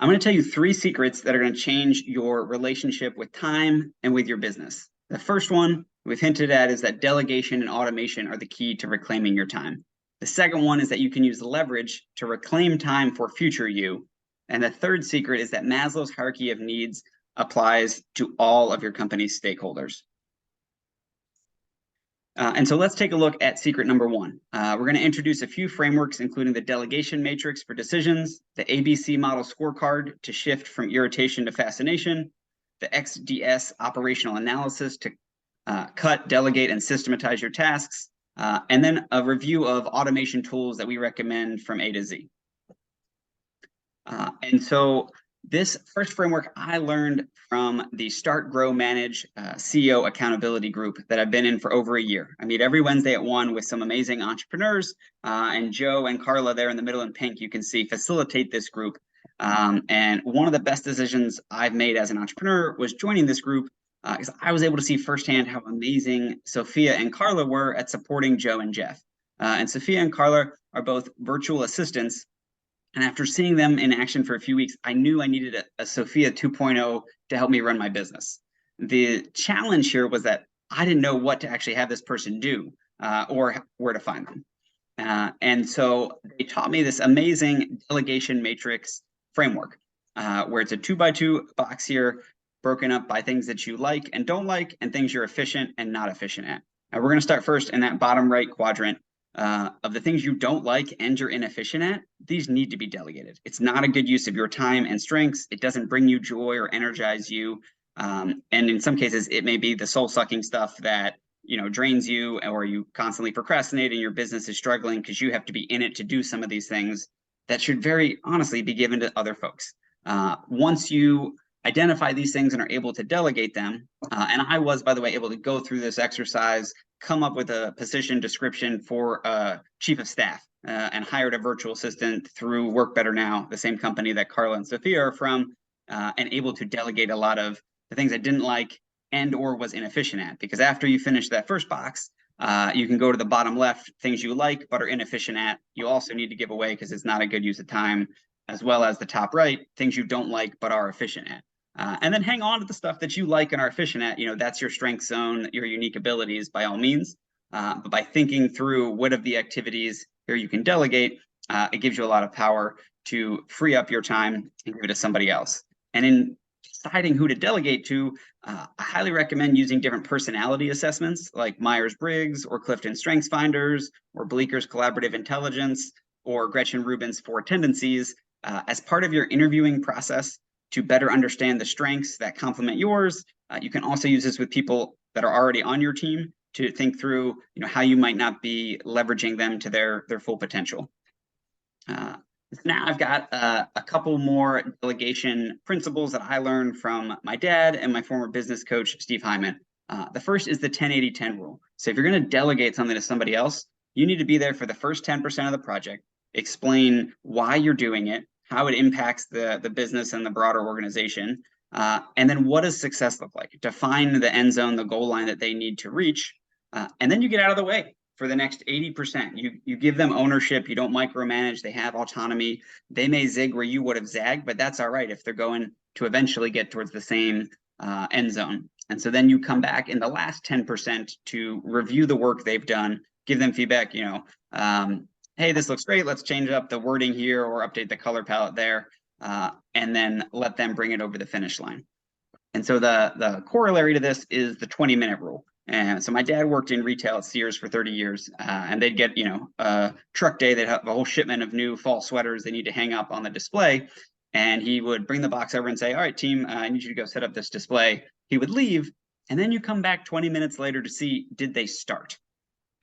I'm going to tell you 3 secrets that are going to change your relationship with time and with your business. The first one we've hinted at is that delegation and automation are the key to reclaiming your time. The second one is that you can use leverage to reclaim time for future you. And the third secret is that Maslow's hierarchy of needs applies to all of your company's stakeholders. And so let's take a look at secret number 1. We're going to introduce a few frameworks, including the delegation matrix for decisions, the ABC model scorecard to shift from irritation to fascination, the XDS operational analysis to cut, delegate, and systematize your tasks, and then a review of automation tools that we recommend from A to Z. And so this first framework I learned from the Start, Grow, Manage CEO accountability group that I've been in for over a year. I meet every Wednesday at 1 with some amazing entrepreneurs, and Joe and Carla there in the middle in pink, you can see, facilitate this group. And one of the best decisions I've made as an entrepreneur was joining this group because I was able to see firsthand how amazing Sophia and Carla were at supporting Joe and Jeff. And Sophia and Carla are both virtual assistants. And after seeing them in action for a few weeks, I knew I needed a Sophia 2.0 to help me run my business. The challenge here was that I didn't know what to actually have this person do or where to find them. And so they taught me this amazing delegation matrix framework where it's a 2x2 box here broken up by things that you like and don't like and things you're efficient and not efficient at. Now we're going to start first in that bottom right quadrant. Of the things you don't like and you're inefficient at, these need to be delegated. It's not a good use of your time and strengths. It doesn't bring you joy or energize you. And in some cases, it may be the soul-sucking stuff that drains you, or you constantly procrastinate and your business is struggling because you have to be in it to do some of these things that should very honestly be given to other folks. Once you identify these things and are able to delegate them, and I was, by the way, able to go through this exercise, come up with a position description for a chief of staff, and hired a virtual assistant through Work Better Now, the same company that Carla and Sophia are from, and able to delegate a lot of the things I didn't like and or was inefficient at. Because after you finish that first box, you can go to the bottom left, things you like but are inefficient at. You also need to give away because it's not a good use of time, as well as the top right, things you don't like but are efficient at. And then hang on to the stuff that you like and are efficient at. That's your strength zone, your unique abilities, by all means. But by thinking through what of the activities here you can delegate, it gives you a lot of power to free up your time and give it to somebody else. And in deciding who to delegate to, I highly recommend using different personality assessments like Myers-Briggs or Clifton Strengths Finders or Bleeker's Collaborative Intelligence or Gretchen Rubin's 4 Tendencies as part of your interviewing process to better understand the strengths that complement yours. You can also use this with people that are already on your team to think through how you might not be leveraging them to their full potential. Now I've got a couple more delegation principles that I learned from my dad and my former business coach, Steve Hyman. The first is the 10-80-10 rule. So if you're going to delegate something to somebody else, you need to be there for the first 10% of the project, explain why you're doing it, how it impacts the business and the broader organization, and then what does success look like? Define the end zone, the goal line that they need to reach, and then you get out of the way for the next 80%. You give them ownership. You don't micromanage. They have autonomy. They may zig where you would have zagged, but that's all right if they're going to eventually get towards the same end zone. And so then you come back in the last 10% to review the work they've done, give them feedback, hey, this looks great. Let's change up the wording here or update the color palette there, and then let them bring it over the finish line. And so the corollary to this is the 20-minute rule. And so my dad worked in retail at Sears for 30 years, and they'd get, a truck day. They'd have a whole shipment of new fall sweaters they need to hang up on the display. And he would bring the box over and say, all right, team, I need you to go set up this display. He would leave, and then you come back 20 minutes later to see, did they start?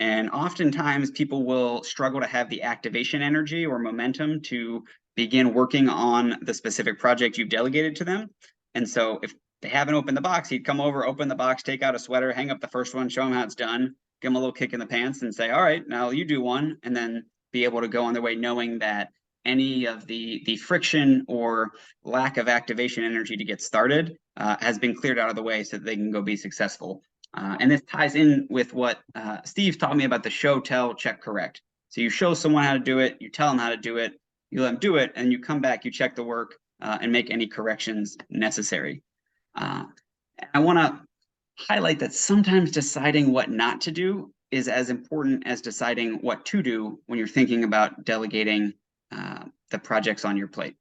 And oftentimes people will struggle to have the activation energy or momentum to begin working on the specific project you've delegated to them. And so if they haven't opened the box, he'd come over, open the box, take out a sweater, hang up the first one, show them how it's done, give them a little kick in the pants and say, all right, now you do one, and then be able to go on their way knowing that any of the friction or lack of activation energy to get started has been cleared out of the way so that they can go be successful. And this ties in with what Steve taught me about the show, tell, check, correct. So you show someone how to do it, you tell them how to do it, you let them do it, and you come back, you check the work, and make any corrections necessary. I want to highlight that sometimes deciding what not to do is as important as deciding what to do when you're thinking about delegating the projects on your plate.